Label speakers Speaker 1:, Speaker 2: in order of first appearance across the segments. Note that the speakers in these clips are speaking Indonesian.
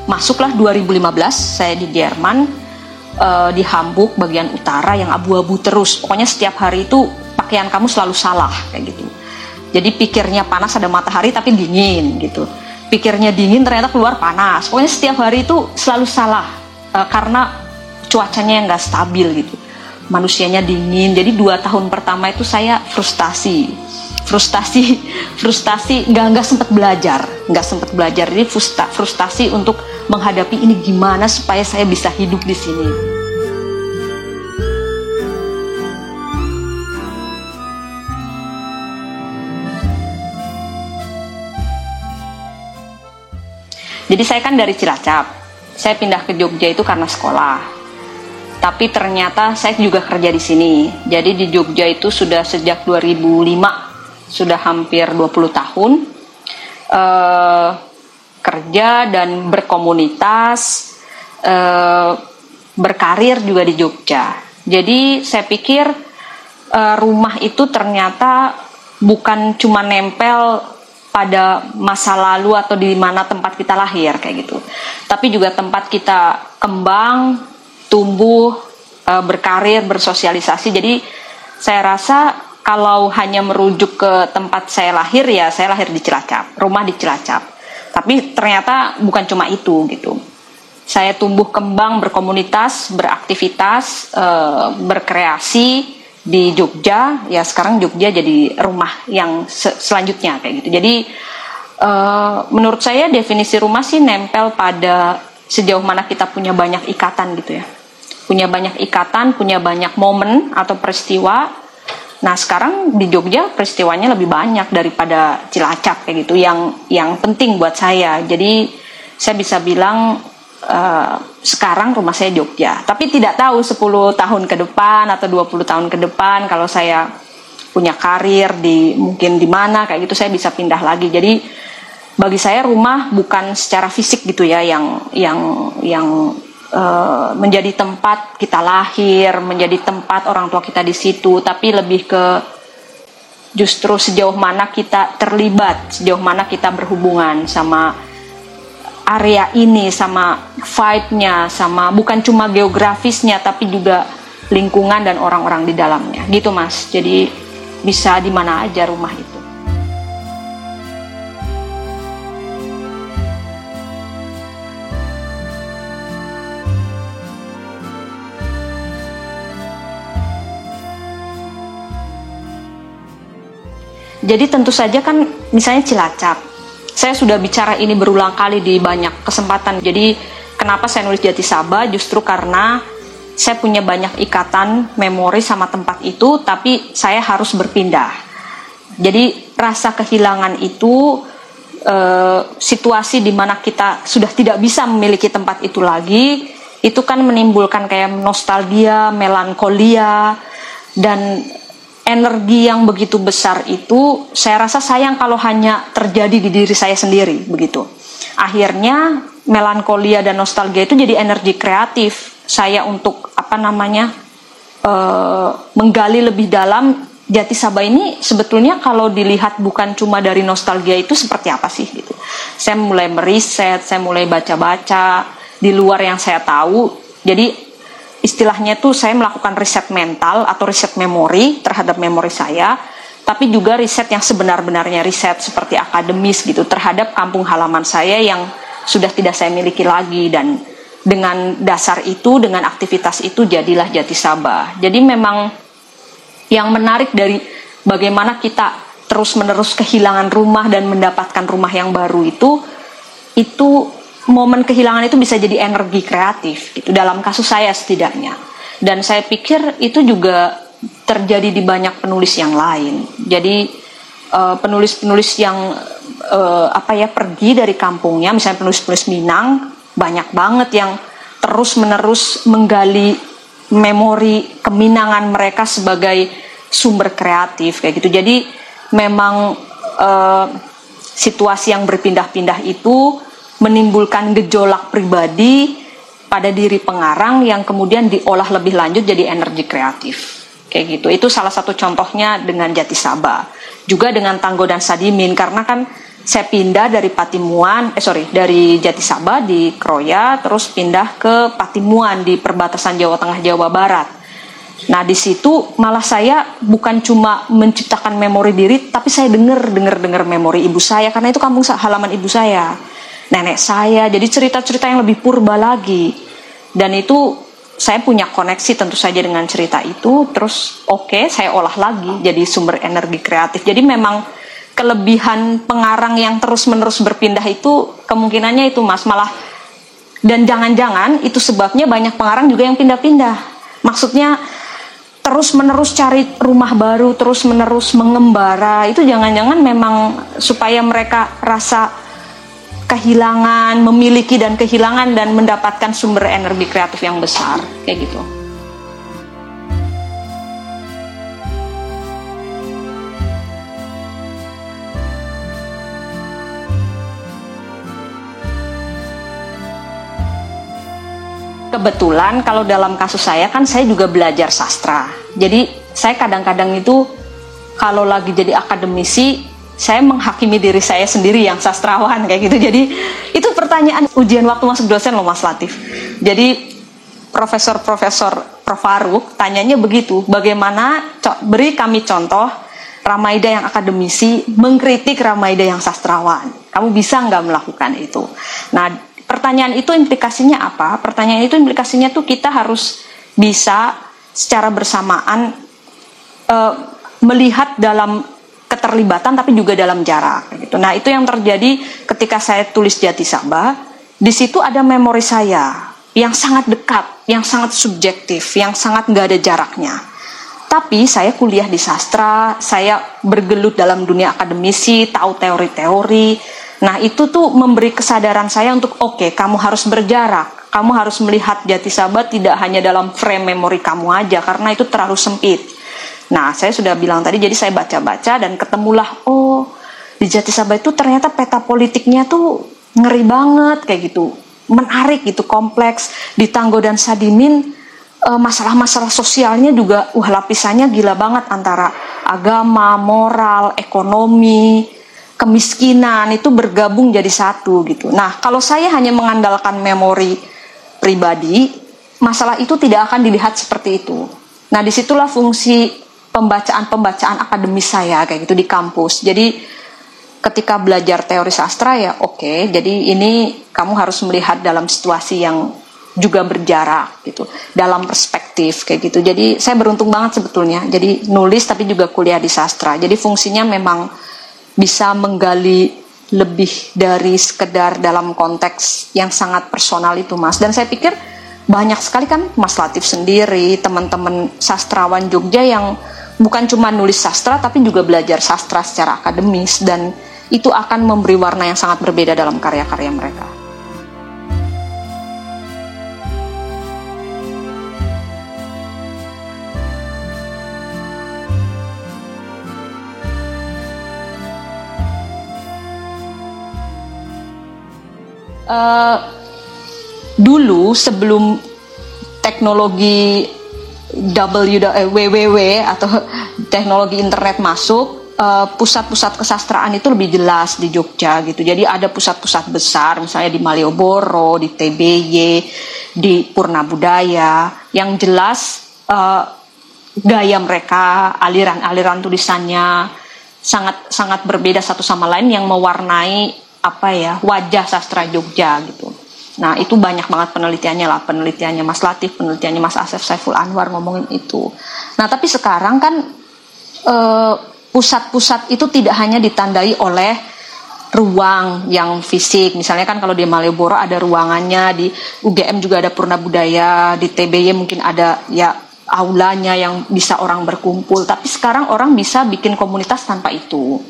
Speaker 1: masuklah 2015 saya di Jerman, di Hamburg bagian utara yang abu-abu terus. Pokoknya setiap hari itu pakaian kamu selalu salah kayak gitu. Jadi pikirnya panas ada matahari tapi dingin gitu. Pikirnya dingin ternyata keluar panas. Pokoknya setiap hari itu selalu salah karena cuacanya yang nggak stabil gitu. Manusianya dingin. Jadi 2 tahun pertama itu saya frustasi, nggak sempat belajar. Jadi frustasi untuk menghadapi ini gimana supaya saya bisa hidup di sini. Jadi saya kan dari Cilacap, saya pindah ke Jogja itu karena sekolah. Tapi ternyata saya juga kerja di sini. Jadi di Jogja itu sudah sejak 2005, sudah hampir 20 tahun. Kerja dan berkomunitas, berkarir juga di Jogja. Jadi saya pikir rumah itu ternyata bukan cuma nempel pada masa lalu atau di mana tempat kita lahir kayak gitu, tapi juga tempat kita kembang, tumbuh, berkarir, bersosialisasi. Jadi saya rasa kalau hanya merujuk ke tempat saya lahir, ya saya lahir di Cilacap, rumah di Cilacap. Tapi ternyata bukan cuma itu gitu. Saya tumbuh kembang, berkomunitas, beraktivitas, berkreasi di Jogja. Ya sekarang Jogja jadi rumah yang selanjutnya kayak gitu. Jadi menurut saya definisi rumah sih nempel pada sejauh mana kita punya banyak ikatan gitu ya. Punya banyak ikatan, punya banyak momen atau peristiwa. Nah sekarang di Jogja peristiwanya lebih banyak daripada Cilacap kayak gitu, yang penting buat saya. Jadi saya bisa bilang sekarang rumah saya Jogja, tapi tidak tahu 10 tahun ke depan atau 20 tahun ke depan kalau saya punya karir mungkin di mana kayak gitu, saya bisa pindah lagi. Jadi bagi saya rumah bukan secara fisik gitu ya yang menjadi tempat kita lahir, menjadi tempat orang tua kita di situ, tapi lebih ke justru sejauh mana kita terlibat, sejauh mana kita berhubungan sama area ini, sama vibe-nya, sama bukan cuma geografisnya tapi juga lingkungan dan orang-orang di dalamnya gitu Mas. Jadi bisa di mana aja rumah itu. Jadi tentu saja kan misalnya Cilacap, saya sudah bicara ini berulang kali di banyak kesempatan. Jadi kenapa saya nulis Jati Saba, justru karena saya punya banyak ikatan memori sama tempat itu, tapi saya harus berpindah. Jadi rasa kehilangan itu, situasi di mana kita sudah tidak bisa memiliki tempat itu lagi, itu kan menimbulkan kayak nostalgia, melankolia, dan energi yang begitu besar itu saya rasa sayang kalau hanya terjadi di diri saya sendiri begitu. Akhirnya melankolia dan nostalgia itu jadi energi kreatif saya untuk menggali lebih dalam Jati Saba ini sebetulnya kalau dilihat bukan cuma dari nostalgia itu seperti apa sih gitu. Saya mulai meriset, saya mulai baca-baca di luar yang saya tahu. Jadi istilahnya tuh saya melakukan riset mental atau riset memori terhadap memori saya, tapi juga riset yang sebenar-benarnya, riset seperti akademis gitu terhadap kampung halaman saya yang sudah tidak saya miliki lagi. Dan dengan dasar itu, dengan aktivitas itu jadilah Jati Saba. Jadi memang yang menarik dari bagaimana kita terus-menerus kehilangan rumah dan mendapatkan rumah yang baru itu momen kehilangan itu bisa jadi energi kreatif gitu, dalam kasus saya setidaknya. Dan saya pikir itu juga terjadi di banyak penulis yang lain. Jadi penulis-penulis yang pergi dari kampungnya, misalnya penulis-penulis Minang, banyak banget yang terus-menerus menggali memori keminangan mereka sebagai sumber kreatif kayak gitu. Jadi memang situasi yang berpindah-pindah itu menimbulkan gejolak pribadi pada diri pengarang yang kemudian diolah lebih lanjut jadi energi kreatif kayak gitu. Itu salah satu contohnya dengan Jati Saba, juga dengan Tanggo dan Sadimin, karena kan saya pindah dari dari Jatisaba di Kroya, terus pindah ke Patimuan di perbatasan Jawa Tengah Jawa Barat. Nah di situ malah saya bukan cuma menciptakan memori diri, tapi saya dengar memori ibu saya, karena itu kampung halaman ibu saya, nenek saya. Jadi cerita-cerita yang lebih purba lagi, dan itu saya punya koneksi tentu saja dengan cerita itu. Terus saya olah lagi jadi sumber energi kreatif. Jadi memang kelebihan pengarang yang terus-menerus berpindah itu kemungkinannya itu Mas, malah, dan jangan-jangan itu sebabnya banyak pengarang juga yang pindah-pindah. Maksudnya terus-menerus cari rumah baru, terus-menerus mengembara, itu jangan-jangan memang supaya mereka rasa kehilangan, memiliki dan kehilangan, dan mendapatkan sumber energi kreatif yang besar, kayak gitu. Kebetulan kalau dalam kasus saya kan saya juga belajar sastra. Jadi saya kadang-kadang itu kalau lagi jadi akademisi, saya menghakimi diri saya sendiri yang sastrawan kayak gitu. Jadi itu pertanyaan ujian waktu masuk dosen loh Mas Latif. Jadi Prof. Faruk tanyanya begitu, bagaimana beri kami contoh Ramaida yang akademisi mengkritik Ramaida yang sastrawan. Kamu bisa nggak melakukan itu? Nah, pertanyaan itu implikasinya apa? Pertanyaan itu implikasinya tuh kita harus bisa secara bersamaan melihat dalam keterlibatan tapi juga dalam jarak. Gitu. Nah itu yang terjadi ketika saya tulis Jatisaba. Di situ ada memori saya yang sangat dekat, yang sangat subjektif, yang sangat nggak ada jaraknya. Tapi saya kuliah di sastra, saya bergelut dalam dunia akademisi, tahu teori-teori. Nah itu tuh memberi kesadaran saya untuk kamu harus berjarak, kamu harus melihat Jatisaba tidak hanya dalam frame memori kamu aja, karena itu terlalu sempit. Nah saya sudah bilang tadi, jadi saya baca-baca dan ketemulah di Jatisaba itu ternyata peta politiknya tuh ngeri banget kayak gitu, menarik gitu, kompleks. Di Tanggo dan Sadimin masalah-masalah sosialnya juga lapisannya gila banget, antara agama, moral, ekonomi, kemiskinan, itu bergabung jadi satu gitu. Nah, kalau saya hanya mengandalkan memori pribadi, masalah itu tidak akan dilihat seperti itu. Nah, disitulah fungsi pembacaan akademis saya kayak gitu di kampus. Jadi ketika belajar teori sastra jadi ini kamu harus melihat dalam situasi yang juga berjarak gitu, dalam perspektif kayak gitu. Jadi saya beruntung banget sebetulnya. Jadi nulis tapi juga kuliah di sastra. Jadi fungsinya memang bisa menggali lebih dari sekedar dalam konteks yang sangat personal itu Mas. Dan saya pikir banyak sekali kan Mas Latif sendiri, teman-teman sastrawan Jogja yang bukan cuma nulis sastra tapi juga belajar sastra secara akademis, dan itu akan memberi warna yang sangat berbeda dalam karya-karya mereka. Dulu sebelum teknologi www atau teknologi internet masuk, pusat-pusat kesastraan itu lebih jelas di Jogja gitu. Jadi ada pusat-pusat besar, misalnya di Malioboro, di TBY, di Purna Budaya, yang jelas gaya mereka, aliran-aliran tulisannya sangat berbeda satu sama lain, yang mewarnai wajah sastra Jogja gitu. Nah itu banyak banget penelitiannya Mas Latif, penelitiannya Mas Asef Saiful Anwar ngomongin itu. Nah tapi sekarang kan pusat-pusat itu tidak hanya ditandai oleh ruang yang fisik. Misalnya kan kalau di Malioboro ada ruangannya, di UGM juga ada Purna Budaya, di TBY mungkin ada aulanya yang bisa orang berkumpul. Tapi sekarang orang bisa bikin komunitas tanpa itu.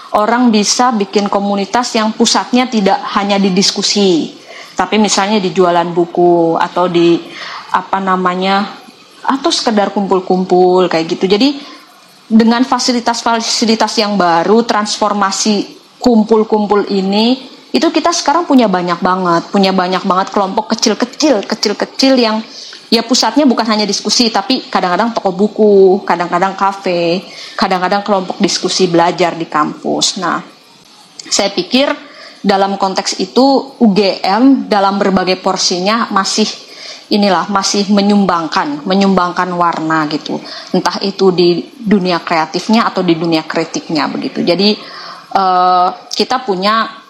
Speaker 1: Orang bisa bikin komunitas yang pusatnya tidak hanya di diskusi, tapi misalnya di jualan buku atau di atau sekedar kumpul-kumpul kayak gitu. Jadi dengan fasilitas-fasilitas yang baru, transformasi kumpul-kumpul ini, itu kita sekarang punya banyak banget kelompok kecil-kecil yang pusatnya bukan hanya diskusi, tapi kadang-kadang toko buku, kadang-kadang kafe, kadang-kadang kelompok diskusi belajar di kampus. Nah, Saya pikir dalam konteks itu UGM dalam berbagai porsinya masih menyumbangkan warna gitu, entah itu di dunia kreatifnya atau di dunia kritiknya begitu. Jadi kita punya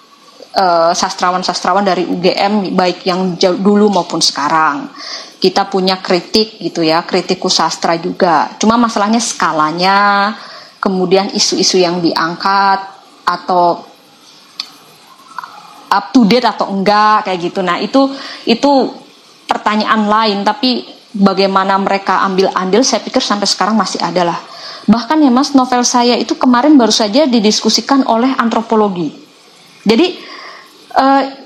Speaker 1: sastrawan-sastrawan dari UGM baik yang dulu maupun sekarang. Kita punya kritik gitu ya, kritikus sastra juga. Cuma masalahnya skalanya, kemudian isu-isu yang diangkat atau up to date atau enggak kayak gitu. Nah, itu pertanyaan lain, tapi bagaimana mereka ambil andil saya pikir sampai sekarang masih ada lah. Bahkan ya Mas, novel saya itu kemarin baru saja didiskusikan oleh antropologi. Jadi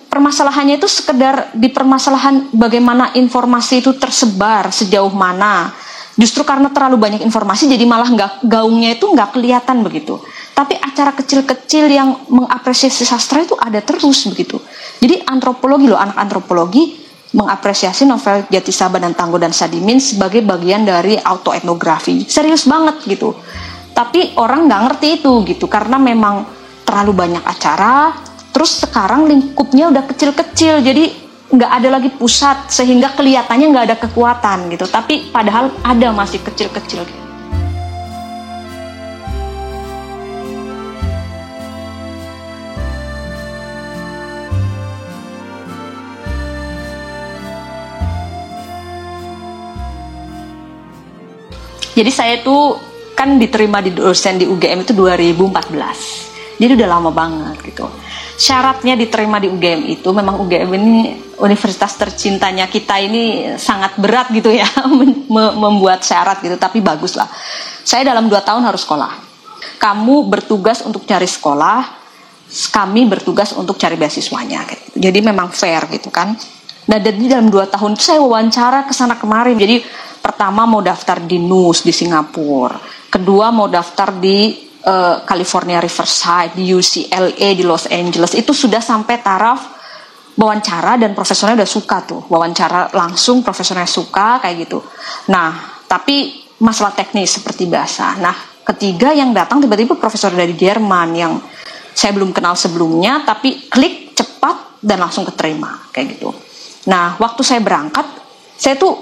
Speaker 1: permasalahannya itu sekedar di permasalahan bagaimana informasi itu tersebar sejauh mana. Justru karena terlalu banyak informasi jadi malah gaungnya itu nggak kelihatan begitu. Tapi acara kecil-kecil yang mengapresiasi sastra itu ada terus begitu. Jadi anak antropologi mengapresiasi novel Jatisaba dan Tangguh dan Sadimin sebagai bagian dari autoetnografi. Serius banget gitu. Tapi orang nggak ngerti itu gitu karena memang terlalu banyak acara. Terus sekarang lingkupnya udah kecil-kecil, jadi nggak ada lagi pusat sehingga kelihatannya nggak ada kekuatan gitu. Tapi padahal ada masih kecil-kecil. Jadi saya tuh kan diterima di dosen di UGM itu 2014. Jadi udah lama banget gitu. Syaratnya diterima di UGM itu memang UGM ini universitas tercintanya kita ini sangat berat gitu ya membuat syarat gitu, tapi bagus lah. Saya dalam 2 tahun harus sekolah. Kamu bertugas untuk cari sekolah, kami bertugas untuk cari beasiswanya gitu. Jadi memang fair gitu kan. Nah, jadi dalam 2 tahun itu saya wawancara kesana kemari. Jadi pertama mau daftar di NUS di Singapura, kedua mau daftar di California Riverside, di UCLA di Los Angeles. Itu sudah sampai taraf wawancara dan profesornya udah suka tuh. Wawancara langsung profesornya suka kayak gitu. Nah, tapi masalah teknis seperti biasa. Nah, ketiga yang datang tiba-tiba profesor dari Jerman yang saya belum kenal sebelumnya, tapi klik cepat dan langsung keterima kayak gitu. Nah, waktu saya berangkat, saya tuh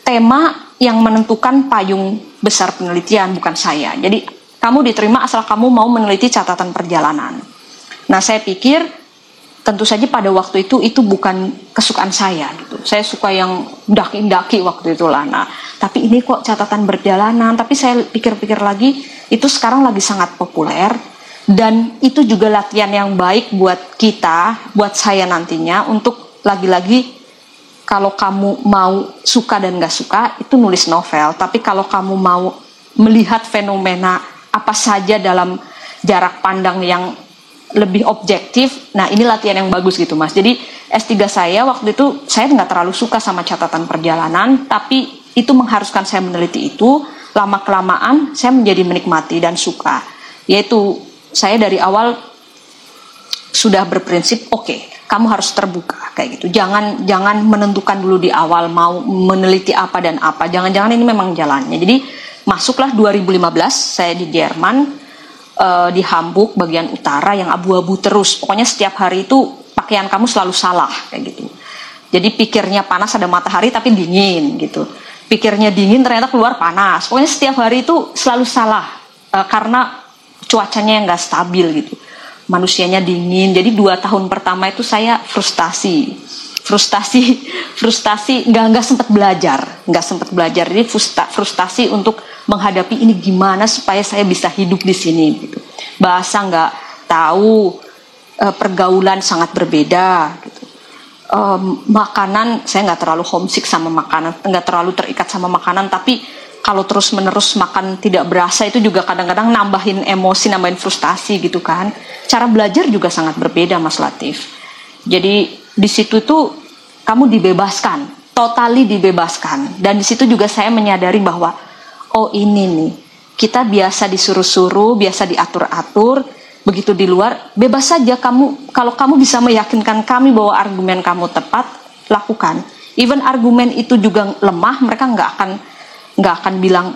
Speaker 1: tema yang menentukan payung besar penelitian bukan saya. Jadi kamu diterima asal kamu mau meneliti catatan perjalanan. Nah, saya pikir tentu saja pada waktu itu bukan kesukaan saya gitu. Saya suka yang daki-daki waktu itu lah. Nah, tapi ini kok catatan perjalanan. Tapi saya pikir-pikir lagi, itu sekarang lagi sangat populer. Dan itu juga latihan yang baik buat kita, buat saya nantinya untuk lagi-lagi kalau kamu mau suka dan gak suka itu nulis novel. Tapi kalau kamu mau melihat fenomena apa saja dalam jarak pandang yang lebih objektif, nah ini latihan yang bagus gitu Mas. Jadi S3 saya waktu itu saya nggak terlalu suka sama catatan perjalanan, tapi itu mengharuskan saya meneliti itu. Lama-kelamaan saya menjadi menikmati dan suka. Yaitu saya dari awal sudah berprinsip oke, kamu harus terbuka kayak gitu. Jangan menentukan dulu di awal mau meneliti apa dan apa. Jangan-jangan ini memang jalannya. Jadi masuklah 2015 saya di Jerman, di Hamburg bagian utara yang abu-abu terus. Pokoknya setiap hari itu pakaian kamu selalu salah kayak gitu. Jadi pikirnya panas ada matahari tapi dingin gitu. Pikirnya dingin ternyata keluar panas. Pokoknya setiap hari itu selalu salah karena cuacanya yang gak stabil gitu. Manusianya dingin. Jadi 2 tahun pertama itu saya frustasi nggak sempat belajar. Jadi frustasi untuk menghadapi ini gimana supaya saya bisa hidup di sini gitu. Bahasa nggak tahu, pergaulan sangat berbeda gitu. Makanan saya nggak terlalu homesick sama makanan, nggak terlalu terikat sama makanan, tapi kalau terus menerus makan tidak berasa itu juga kadang-kadang nambahin emosi, nambahin frustasi gitu kan. Cara belajar juga sangat berbeda Mas Latif. Jadi di situ tuh kamu dibebaskan, totally dibebaskan. Dan di situ juga saya menyadari bahwa oh ini nih, kita biasa disuruh-suruh, biasa diatur-atur, begitu di luar bebas saja kamu. Kalau kamu bisa meyakinkan kami bahwa argumen kamu tepat, lakukan. Even argumen itu juga lemah, mereka nggak akan bilang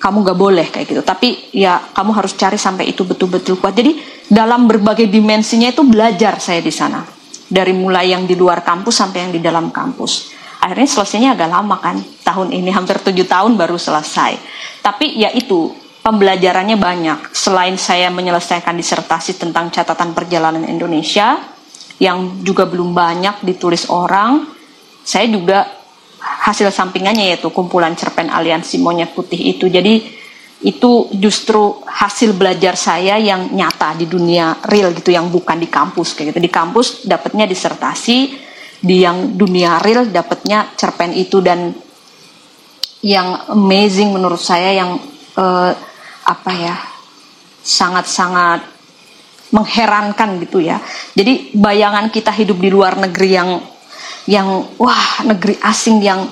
Speaker 1: kamu gak boleh kayak gitu. Tapi ya kamu harus cari sampai itu betul-betul kuat. Jadi dalam berbagai dimensinya itu belajar saya di sana. Dari mulai yang di luar kampus sampai yang di dalam kampus. Akhirnya selesainya agak lama kan. Tahun ini hampir 7 tahun baru selesai. Tapi ya itu, pembelajarannya banyak. Selain saya menyelesaikan disertasi tentang catatan perjalanan Indonesia, yang juga belum banyak ditulis orang, saya juga hasil sampingannya yaitu kumpulan cerpen Aliansi Monyet Putih itu. Jadi itu justru hasil belajar saya yang nyata di dunia real gitu, yang bukan di kampus kayak gitu. Di kampus dapatnya disertasi, di yang dunia real dapatnya cerpen itu. Dan yang amazing menurut saya yang sangat-sangat mengherankan gitu ya. Jadi bayangan kita hidup di luar negeri yang wah, negeri asing yang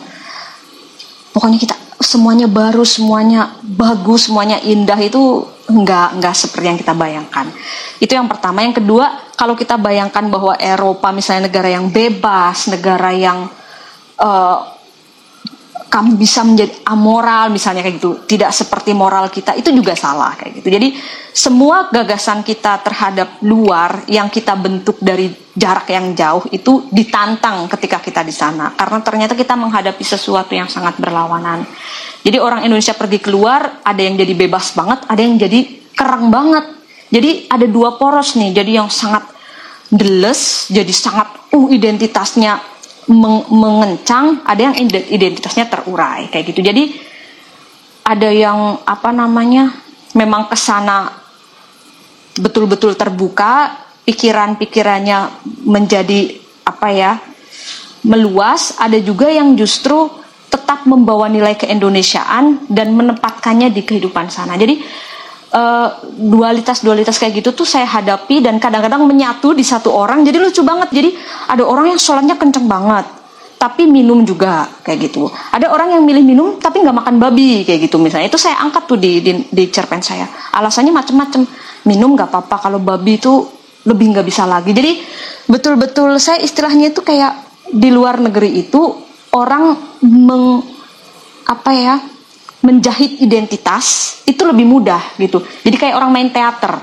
Speaker 1: pokoknya kita semuanya baru, semuanya bagus, semuanya indah, itu enggak seperti yang kita bayangkan. Itu yang pertama. Yang kedua, kalau kita bayangkan bahwa Eropa misalnya negara yang bebas, negara yang kamu bisa menjadi amoral misalnya kayak gitu, tidak seperti moral kita, itu juga salah kayak gitu. Jadi semua gagasan kita terhadap luar yang kita bentuk dari jarak yang jauh itu ditantang ketika kita di sana, karena ternyata kita menghadapi sesuatu yang sangat berlawanan. Jadi orang Indonesia pergi keluar, ada yang jadi bebas banget, ada yang jadi kerang banget. Jadi ada dua poros nih, jadi yang sangat deles, jadi sangat identitasnya mengencang, ada yang identitasnya terurai kayak gitu. Jadi ada yang memang kesana betul-betul terbuka, pikiran-pikirannya menjadi meluas. Ada juga yang justru tetap membawa nilai keindonesiaan dan menempatkannya di kehidupan sana. Jadi dualitas kayak gitu tuh saya hadapi, dan kadang-kadang menyatu di satu orang. Jadi lucu banget. Jadi ada orang yang sholatnya kenceng banget tapi minum juga kayak gitu. Ada orang yang milih minum tapi nggak makan babi kayak gitu misalnya. Itu saya angkat tuh di cerpen saya. Alasannya macam-macam. Minum nggak apa-apa, kalau babi itu lebih nggak bisa lagi. Jadi betul-betul saya istilahnya itu kayak di luar negeri itu orang menjahit identitas itu lebih mudah gitu. Jadi kayak orang main teater.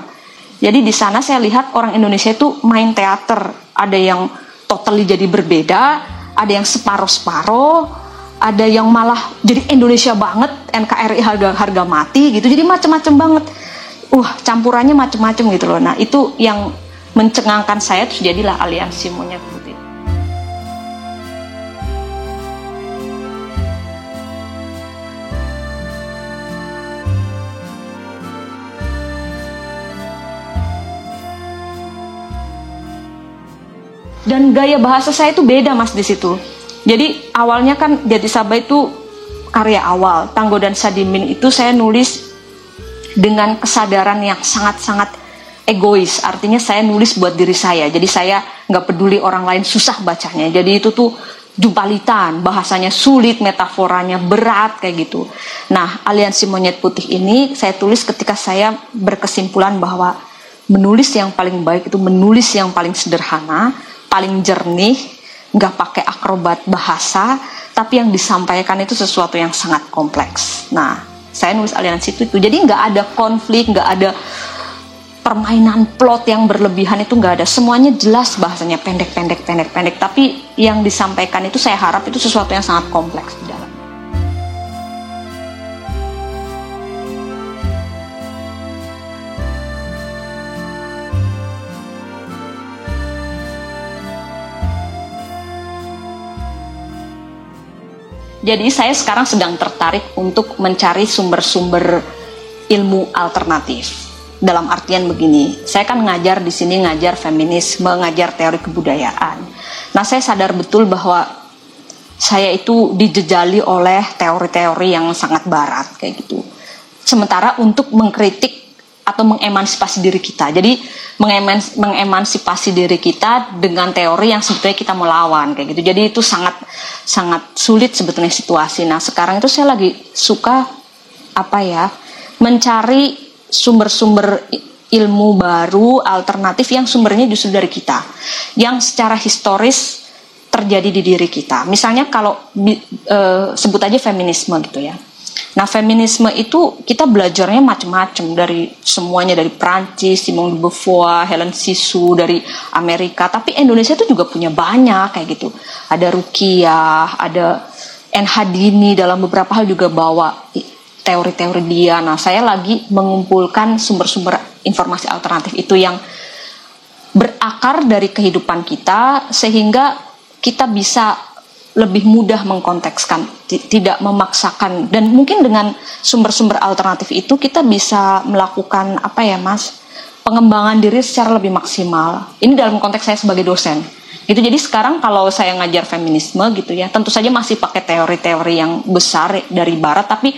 Speaker 1: Jadi di sana saya lihat orang Indonesia itu main teater. Ada yang totally jadi berbeda, ada yang separuh-separuh, ada yang malah jadi Indonesia banget, NKRI harga mati gitu. Jadi macam-macam banget. Campurannya macam-macam gitu loh. Nah, itu yang mencengangkan saya, terus jadilah Aliansi Monyet Putih. Dan gaya bahasa saya itu beda mas di situ. Jadi awalnya kan Jati Sabah itu karya awal, Tanggo dan Sadimin itu saya nulis dengan kesadaran yang sangat-sangat egois. Artinya saya nulis buat diri saya. Jadi saya nggak peduli orang lain susah bacanya. Jadi itu tuh jumpalitan, bahasanya sulit, metaforanya berat kayak gitu. Nah, Aliansi Monyet Putih ini saya tulis ketika saya berkesimpulan bahwa menulis yang paling baik itu menulis yang paling sederhana, paling jernih, nggak pakai akrobat bahasa, tapi yang disampaikan itu sesuatu yang sangat kompleks. Nah, saya nulis Aliansi itu. Jadi nggak ada konflik, nggak ada permainan plot yang berlebihan, itu nggak ada. Semuanya jelas, bahasanya pendek. Tapi yang disampaikan itu saya harap itu sesuatu yang sangat kompleks di dalam. Jadi saya sekarang sedang tertarik untuk mencari sumber-sumber ilmu alternatif. Dalam artian begini, saya kan ngajar di sini, ngajar feminisme, ngajar teori kebudayaan. Nah, saya sadar betul bahwa saya itu dijejali oleh teori-teori yang sangat barat kayak gitu. Sementara untuk mengkritik atau mengemansipasi diri kita. Jadi mengemansipasi diri kita dengan teori yang sebetulnya kita melawan kayak gitu. Jadi itu sangat sulit sebetulnya situasi. Nah, sekarang itu saya lagi suka mencari sumber-sumber ilmu baru alternatif yang sumbernya justru dari kita, yang secara historis terjadi di diri kita. Misalnya kalau sebut aja feminisme gitu ya. Nah, feminisme itu kita belajarnya macam-macam, dari semuanya, dari Prancis, Simone de Beauvoir, Helen Sixou dari Amerika, tapi Indonesia itu juga punya banyak kayak gitu. Ada Rukiah, ada NH Dini, dalam beberapa hal juga bawa teori-teori dia. Nah, saya lagi mengumpulkan sumber-sumber informasi alternatif itu yang berakar dari kehidupan kita, sehingga kita bisa lebih mudah mengkontekskan, tidak memaksakan, dan mungkin dengan sumber-sumber alternatif itu kita bisa melakukan pengembangan diri secara lebih maksimal. Ini dalam konteks saya sebagai dosen. Gitu. Jadi sekarang kalau saya ngajar feminisme gitu ya, tentu saja masih pakai teori-teori yang besar dari barat, tapi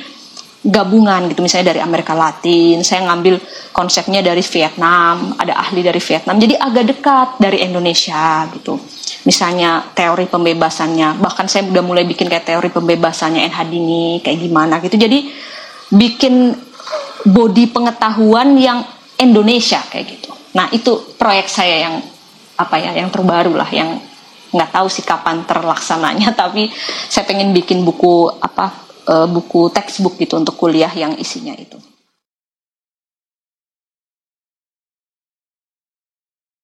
Speaker 1: gabungan gitu, misalnya dari Amerika Latin, saya ngambil konsepnya dari Vietnam, ada ahli dari Vietnam, jadi agak dekat dari Indonesia gitu. Misalnya teori pembebasannya, bahkan saya udah mulai bikin kayak teori pembebasannya NH Dini kayak gimana gitu. Jadi bikin body pengetahuan yang Indonesia kayak gitu. Nah, itu proyek saya yang terbaru lah, yang nggak tahu sih kapan terlaksananya, tapi saya pengen bikin buku textbook gitu untuk kuliah yang isinya itu.